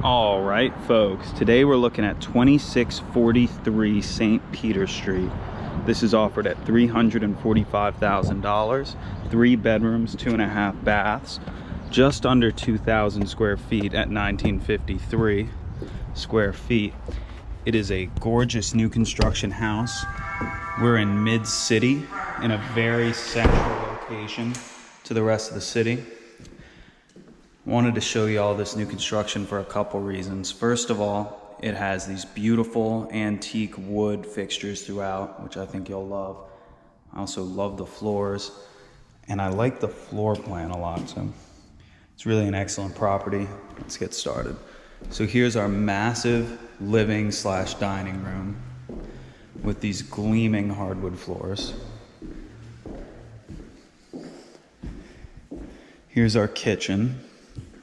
All right, folks, today we're looking at 2643 St. Peter Street. This is offered at $345,000, 3 bedrooms, 2.5 baths, just under 2,000 square feet at 1953 square feet. It is a gorgeous new construction house. We're in mid-city in a very central location to the rest of the city. Wanted to show you all this new construction for a couple reasons. First of all, it has these beautiful antique wood fixtures throughout, which I think you'll love. I also love the floors, and I like the floor plan a lot, so it's really an excellent property. Let's get started. So here's our massive living / dining room with these gleaming hardwood floors. Here's our kitchen.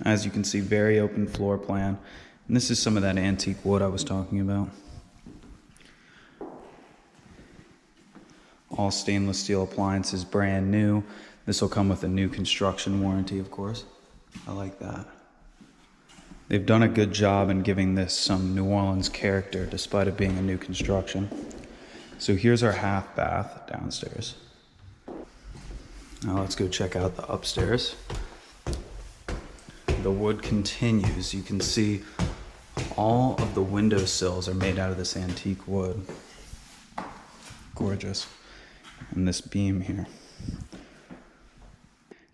As you can see, very open floor plan. And this is some of that antique wood I was talking about. All stainless steel appliances, brand new. This will come with a new construction warranty, of course. I like that. They've done a good job in giving this some New Orleans character, despite it being a new construction. So here's our half bath downstairs. Now let's go check out the upstairs. The wood continues. You can see all of the windowsills are made out of this antique wood. Gorgeous. And this beam here.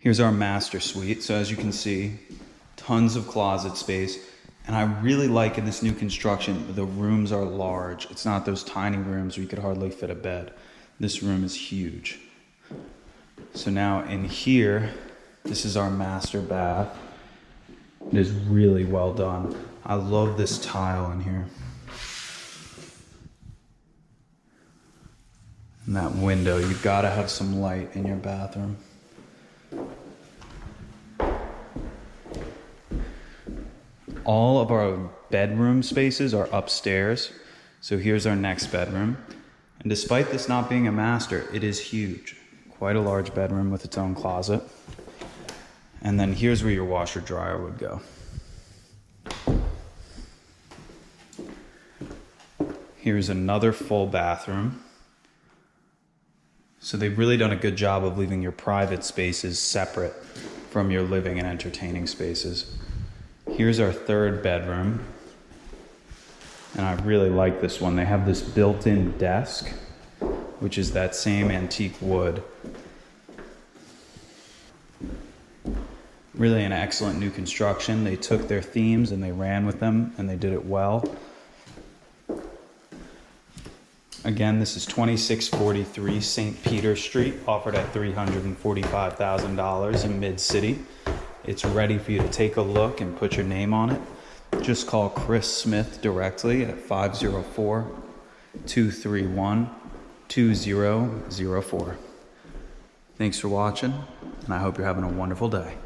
Here's our master suite. So as you can see, tons of closet space. And I really like in this new construction, the rooms are large. It's not those tiny rooms where you could hardly fit a bed. This room is huge. So now in here, this is our master bath. It is really well done. I love this tile in here. And that window, you've got to have some light in your bathroom. All of our bedroom spaces are upstairs. So here's our next bedroom. And despite this not being a master, it is huge. Quite a large bedroom with its own closet. And then here's where your washer dryer would go. Here's another full bathroom. So they've really done a good job of leaving your private spaces separate from your living and entertaining spaces. Here's our third bedroom. And I really like this one. They have this built-in desk, which is that same antique wood. Really an excellent new construction. They took their themes and they ran with them, and they did it well. Again, this is 2643 St. Peter Street, offered at $345,000 in mid-city. It's ready for you to take a look and put your name on it. Just call Chris Smith directly at 504-231-2004. Thanks for watching, and I hope you're having a wonderful day.